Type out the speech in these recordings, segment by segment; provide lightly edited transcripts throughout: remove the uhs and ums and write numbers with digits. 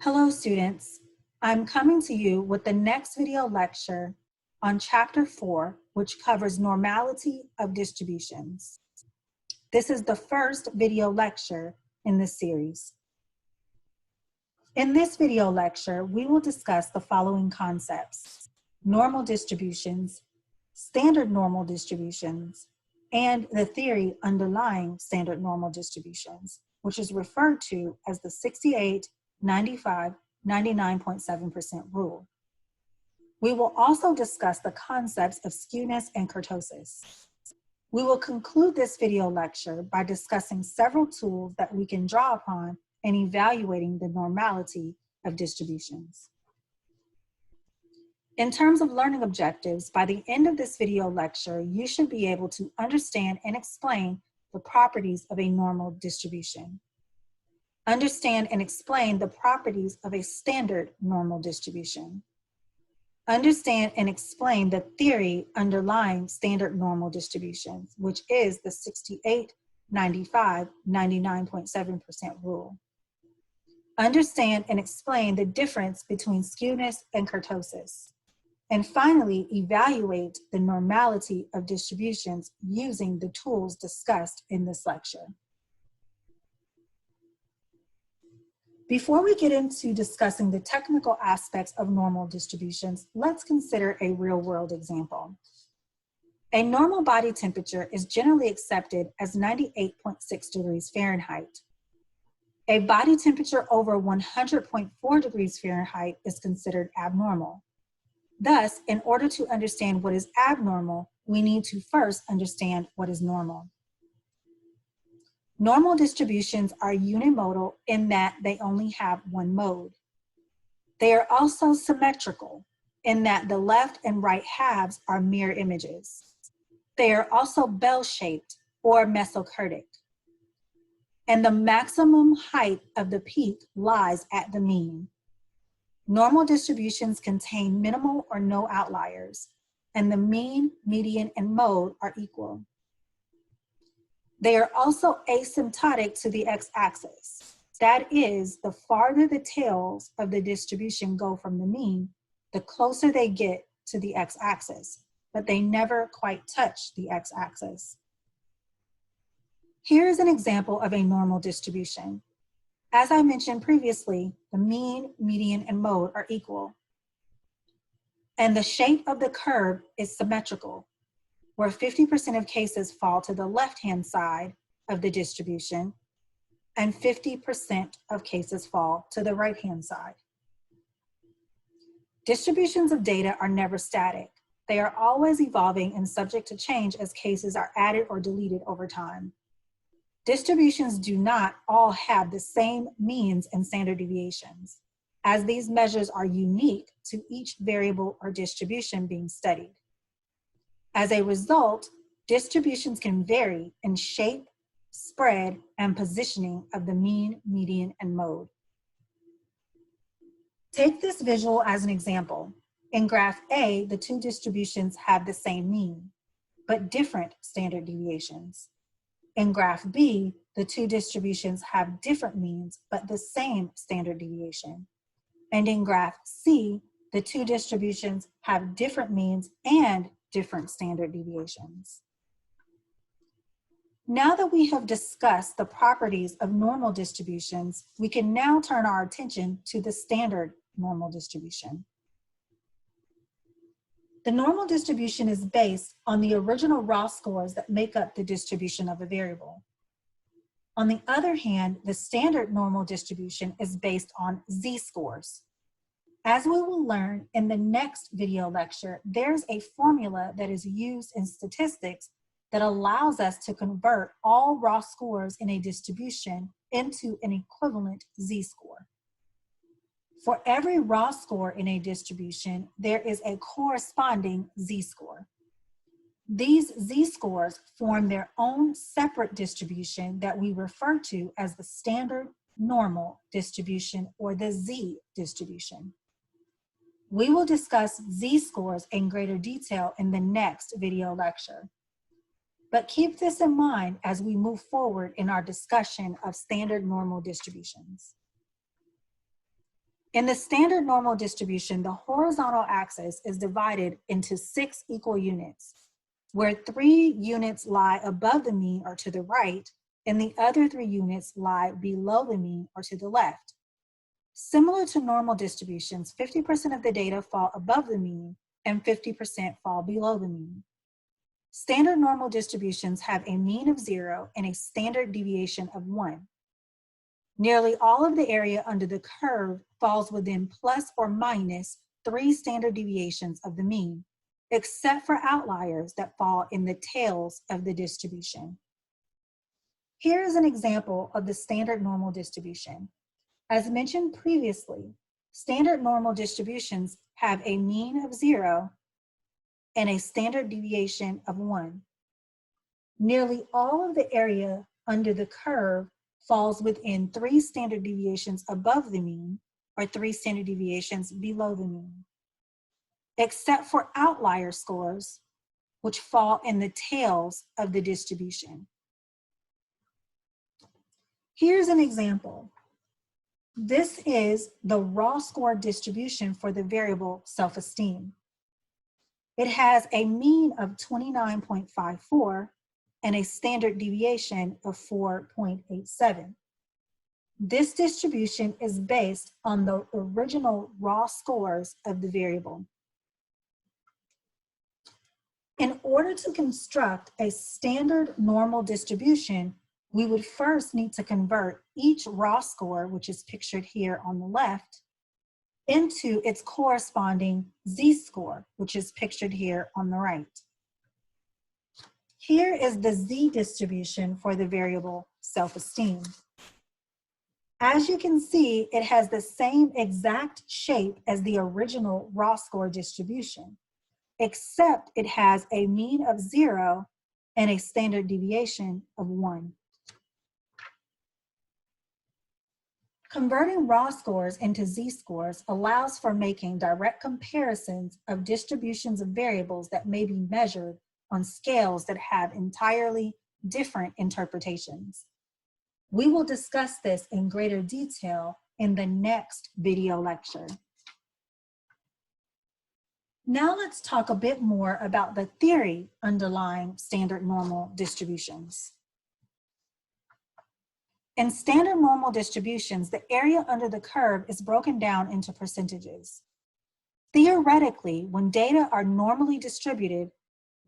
Hello students, I'm coming to you with the next video lecture on Chapter 4, which covers normality of distributions. This is the first video lecture in this series. In this video lecture, we will discuss the following concepts: normal distributions, standard normal distributions, and the theory underlying standard normal distributions, which is referred to as the 68, 95, 99.7% rule. We will also discuss the concepts of skewness and kurtosis. We will conclude this video lecture by discussing several tools that we can draw upon in evaluating the normality of distributions. In terms of learning objectives, by the end of this video lecture, you should be able to understand and explain the properties of a normal distribution. Understand and explain the properties of a standard normal distribution. Understand and explain the theory underlying standard normal distributions, which is the 68, 95, 99.7% rule. Understand and explain the difference between skewness and kurtosis. And finally, evaluate the normality of distributions using the tools discussed in this lecture. Before we get into discussing the technical aspects of normal distributions, let's consider a real-world example. A normal body temperature is generally accepted as 98.6 degrees Fahrenheit. A body temperature over 100.4 degrees Fahrenheit is considered abnormal. Thus, in order to understand what is abnormal, we need to first understand what is normal. Normal distributions are unimodal in that they only have one mode. They are also symmetrical in that the left and right halves are mirror images. They are also bell-shaped or mesocurtic. And the maximum height of the peak lies at the mean. Normal distributions contain minimal or no outliers, and the mean, median, and mode are equal. They are also asymptotic to the x-axis. That is, the farther the tails of the distribution go from the mean, the closer they get to the x-axis, but they never quite touch the x-axis. Here is an example of a normal distribution. As I mentioned previously, the mean, median, and mode are equal. And the shape of the curve is symmetrical, where 50% of cases fall to the left-hand side of the distribution, and 50% of cases fall to the right-hand side. Distributions of data are never static. They are always evolving and subject to change as cases are added or deleted over time. Distributions do not all have the same means and standard deviations, as these measures are unique to each variable or distribution being studied. As a result, distributions can vary in shape, spread, and positioning of the mean, median, and mode. Take this visual as an example. In graph A, the two distributions have the same mean, but different standard deviations. In graph B, the two distributions have different means, but the same standard deviation. And in graph C, the two distributions have different means and different standard deviations. Now that we have discussed the properties of normal distributions, we can now turn our attention to the standard normal distribution. The normal distribution is based on the original raw scores that make up the distribution of a variable. On the other hand, the standard normal distribution is based on z-scores. As we will learn in the next video lecture, there's a formula that is used in statistics that allows us to convert all raw scores in a distribution into an equivalent z-score. For every raw score in a distribution, there is a corresponding z-score. These z-scores form their own separate distribution that we refer to as the standard normal distribution or the z distribution. We will discuss z-scores in greater detail in the next video lecture. But keep this in mind as we move forward in our discussion of standard normal distributions. In the standard normal distribution, the horizontal axis is divided into 6 equal units, where 3 units lie above the mean or to the right, and the other 3 units lie below the mean or to the left. Similar to normal distributions, 50% of the data fall above the mean and 50% fall below the mean. Standard normal distributions have a mean of 0 and a standard deviation of 1. Nearly all of the area under the curve falls within plus or minus 3 standard deviations of the mean, except for outliers that fall in the tails of the distribution. Here is an example of the standard normal distribution. As mentioned previously, standard normal distributions have a mean of 0 and a standard deviation of 1. Nearly all of the area under the curve falls within 3 standard deviations above the mean or 3 standard deviations below the mean, except for outlier scores, which fall in the tails of the distribution. Here's an example. This is the raw score distribution for the variable self-esteem. It has a mean of 29.54 and a standard deviation of 4.87. This distribution is based on the original raw scores of the variable. In order to construct a standard normal distribution, we would first need to convert each raw score, which is pictured here on the left, into its corresponding z-score, which is pictured here on the right. Here is the z distribution for the variable self-esteem. As you can see, it has the same exact shape as the original raw score distribution, except it has a mean of 0 and a standard deviation of 1. Converting raw scores into z-scores allows for making direct comparisons of distributions of variables that may be measured on scales that have entirely different interpretations. We will discuss this in greater detail in the next video lecture. Now let's talk a bit more about the theory underlying standard normal distributions. In standard normal distributions, the area under the curve is broken down into percentages. Theoretically, when data are normally distributed,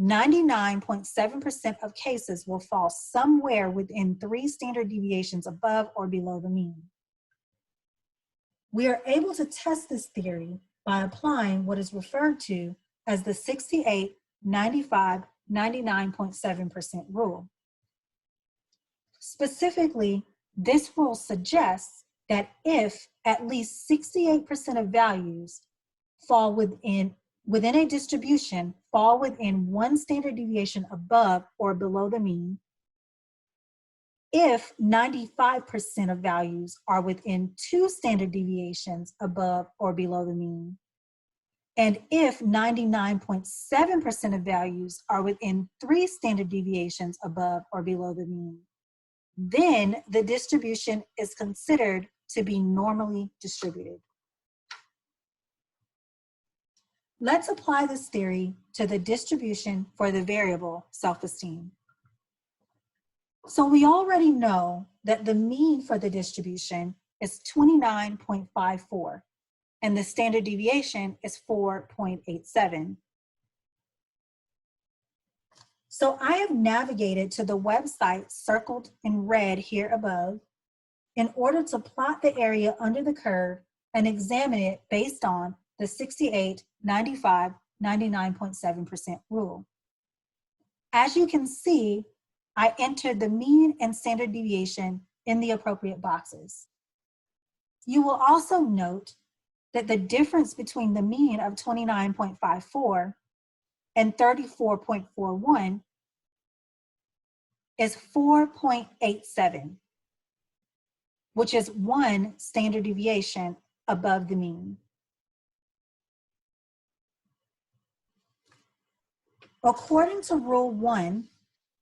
99.7% of cases will fall somewhere within 3 standard deviations above or below the mean. We are able to test this theory by applying what is referred to as the 68, 95, 99.7% rule. Specifically, this rule suggests that if at least 68% of values fall within a distribution fall within 1 standard deviation above or below the mean, if 95% of values are within 2 standard deviations above or below the mean, and if 99.7% of values are within 3 standard deviations above or below the mean, then the distribution is considered to be normally distributed. Let's apply this theory to the distribution for the variable self-esteem. So we already know that the mean for the distribution is 29.54, and the standard deviation is 4.87. So I have navigated to the website circled in red here above in order to plot the area under the curve and examine it based on the 68, 95, 99.7% rule. As you can see, I entered the mean and standard deviation in the appropriate boxes. You will also note that the difference between the mean of 29.54 and 34.41 is 4.87, which is 1 standard deviation above the mean. According to Rule 1,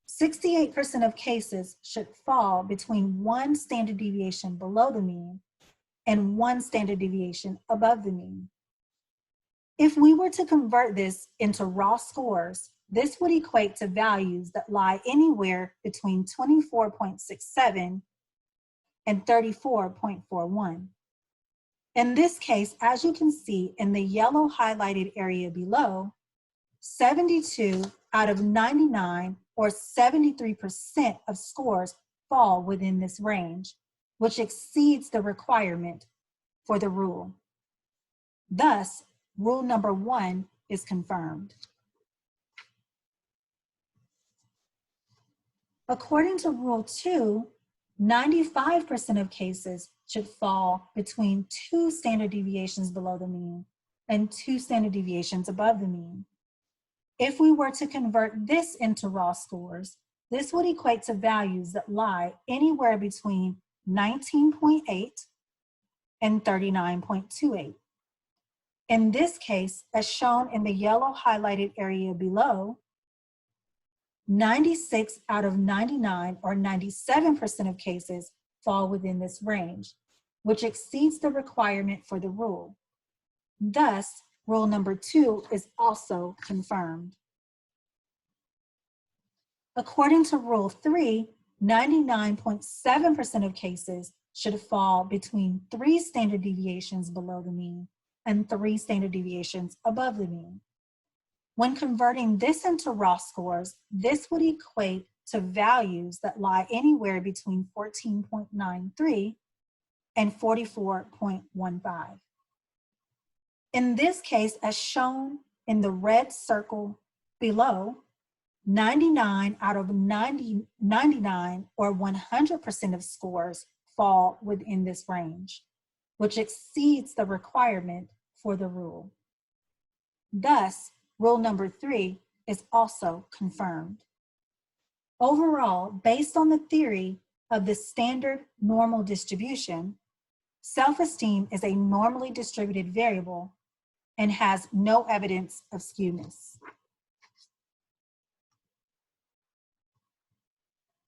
68% of cases should fall between 1 standard deviation below the mean and 1 standard deviation above the mean. If we were to convert this into raw scores, this would equate to values that lie anywhere between 24.67 and 34.41. In this case, as you can see in the yellow highlighted area below, 72 out of 99 or 73% of scores fall within this range, which exceeds the requirement for the rule. Thus, rule number 1 is confirmed. According to rule 2, 95% of cases should fall between 2 standard deviations below the mean and 2 standard deviations above the mean. If we were to convert this into raw scores, this would equate to values that lie anywhere between 19.8 and 39.28. In this case, as shown in the yellow highlighted area below, 96 out of 99 or 97% of cases fall within this range, which exceeds the requirement for the rule. Thus, rule number 2 is also confirmed. According to rule 3, 99.7% of cases should fall between 3 standard deviations below the mean and 3 standard deviations above the mean. When converting this into raw scores, this would equate to values that lie anywhere between 14.93 and 44.15. In this case, as shown in the red circle below, 99 out of 99 or 100% of scores fall within this range, which exceeds the requirement for the rule. Thus, rule number 3 is also confirmed. Overall, based on the theory of the standard normal distribution, self-esteem is a normally distributed variable and has no evidence of skewness.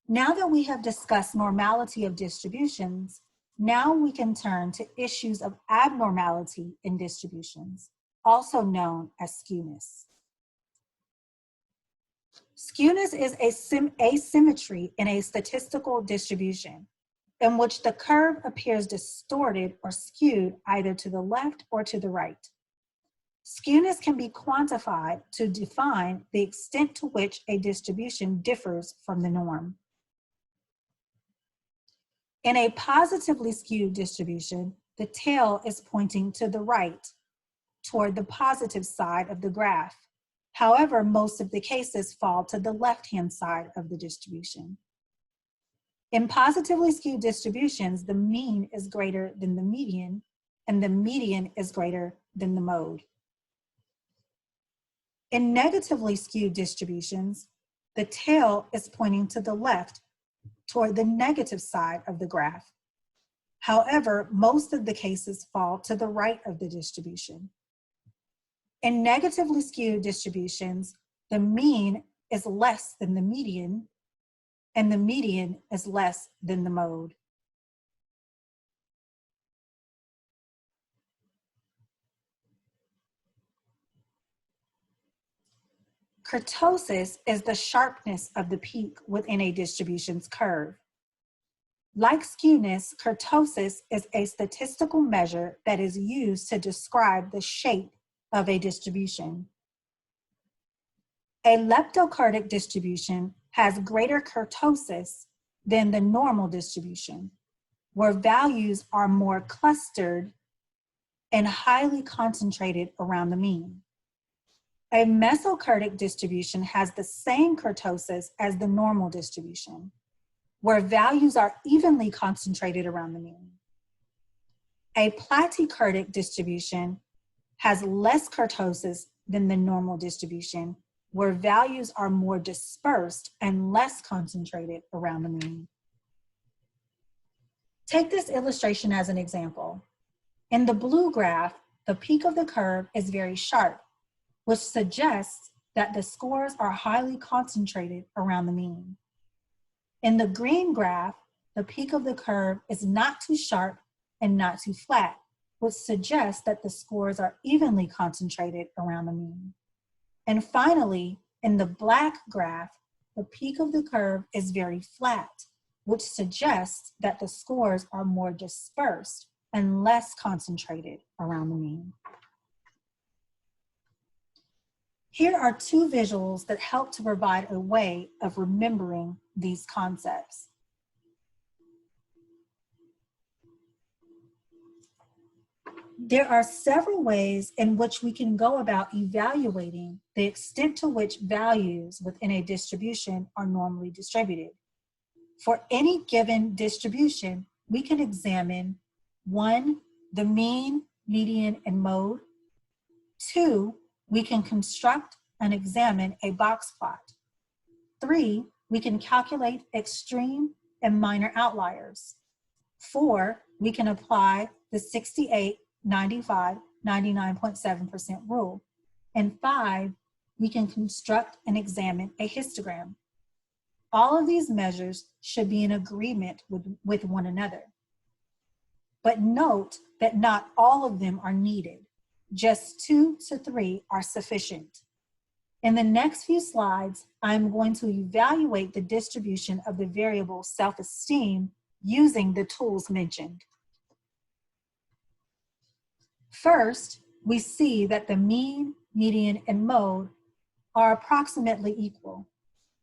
Now that we have discussed normality of distributions, now we can turn to issues of abnormality in distributions, also known as skewness. Skewness is asymmetry in a statistical distribution in which the curve appears distorted or skewed either to the left or to the right. Skewness can be quantified to define the extent to which a distribution differs from the norm. In a positively skewed distribution, the tail is pointing to the right, toward the positive side of the graph. However, most of the cases fall to the left-hand side of the distribution. In positively skewed distributions, the mean is greater than the median, and the median is greater than the mode. In negatively skewed distributions, the tail is pointing to the left, toward the negative side of the graph. However, most of the cases fall to the right of the distribution. In negatively skewed distributions, the mean is less than the median, and the median is less than the mode. Kurtosis is the sharpness of the peak within a distribution's curve. Like skewness, kurtosis is a statistical measure that is used to describe the shape of a distribution. A leptokurtic distribution has greater kurtosis than the normal distribution, where values are more clustered and highly concentrated around the mean. A mesokurtic distribution has the same kurtosis as the normal distribution, where values are evenly concentrated around the mean. A platykurtic distribution has less kurtosis than the normal distribution, where values are more dispersed and less concentrated around the mean. Take this illustration as an example. In the blue graph, the peak of the curve is very sharp, which suggests that the scores are highly concentrated around the mean. In the green graph, the peak of the curve is not too sharp and not too flat, which suggests that the scores are evenly concentrated around the mean. And finally, in the black graph, the peak of the curve is very flat, which suggests that the scores are more dispersed and less concentrated around the mean. Here are two visuals that help to provide a way of remembering these concepts. There are several ways in which we can go about evaluating the extent to which values within a distribution are normally distributed. For any given distribution, we can examine 1, the mean, median, and mode. 2, we can construct and examine a box plot. 3, we can calculate extreme and minor outliers. 4, we can apply the 68, 95, 99.7% rule. And 5, we can construct and examine a histogram. All of these measures should be in agreement with one another. But note that not all of them are needed. Just 2 to 3 are sufficient. In the next few slides, I'm going to evaluate the distribution of the variable self-esteem using the tools mentioned. First, we see that the mean, median, and mode are approximately equal,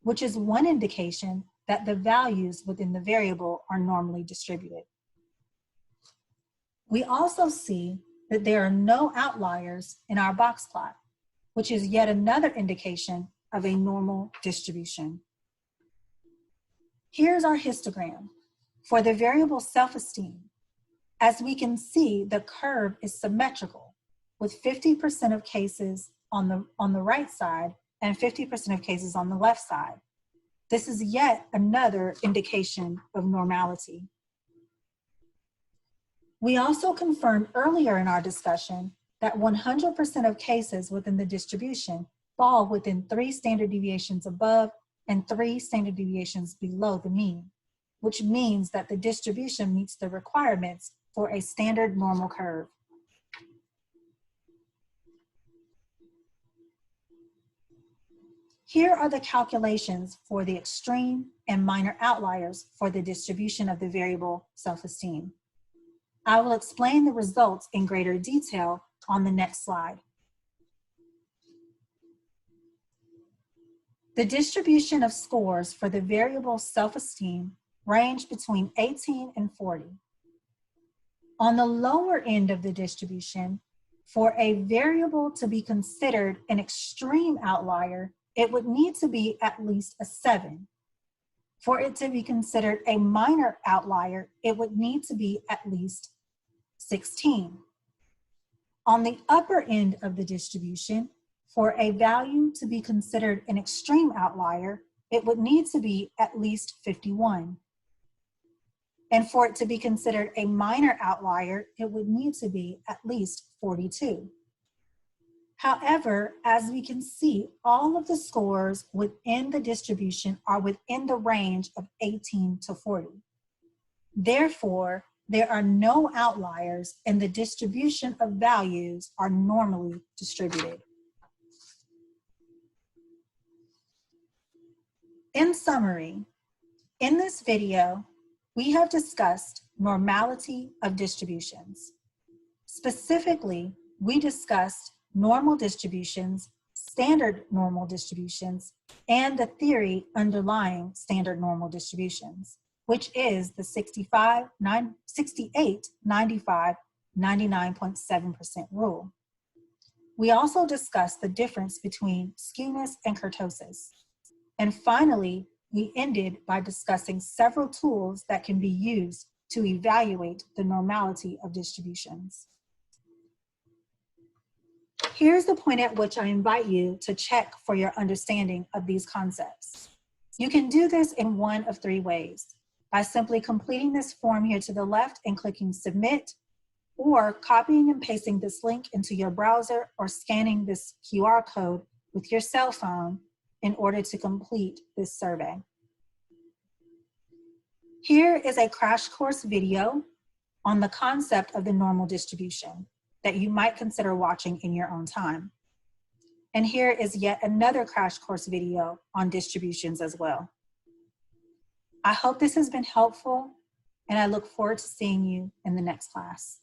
which is one indication that the values within the variable are normally distributed. We also see that there are no outliers in our box plot, which is yet another indication of a normal distribution. Here's our histogram for the variable self-esteem. As we can see, the curve is symmetrical, with 50% of cases on the right side and 50% of cases on the left side. This is yet another indication of normality. We also confirmed earlier in our discussion that 100% of cases within the distribution fall within 3 standard deviations above and 3 standard deviations below the mean, which means that the distribution meets the requirements for a standard normal curve. Here are the calculations for the extreme and minor outliers for the distribution of the variable self-esteem. I will explain the results in greater detail on the next slide. The distribution of scores for the variable self-esteem range between 18 and 40. On the lower end of the distribution, for a variable to be considered an extreme outlier, it would need to be at least a 7. For it to be considered a minor outlier, it would need to be at least 16. On the upper end of the distribution, for a value to be considered an extreme outlier, it would need to be at least 51. And for it to be considered a minor outlier, it would need to be at least 42. However, as we can see, all of the scores within the distribution are within the range of 18 to 40. Therefore, there are no outliers and the distribution of values are normally distributed. In summary, in this video, we have discussed normality of distributions. Specifically, we discussed normal distributions, standard normal distributions, and the theory underlying standard normal distributions, which is the 68, 95, 99.7% rule. We also discussed the difference between skewness and kurtosis. And finally, we ended by discussing several tools that can be used to evaluate the normality of distributions. Here's the point at which I invite you to check for your understanding of these concepts. You can do this in one of 3 ways: by simply completing this form here to the left and clicking submit, or copying and pasting this link into your browser or scanning this QR code with your cell phone in order to complete this survey. Here is a crash course video on the concept of the normal distribution that you might consider watching in your own time. And here is yet another crash course video on distributions as well. I hope this has been helpful, and I look forward to seeing you in the next class.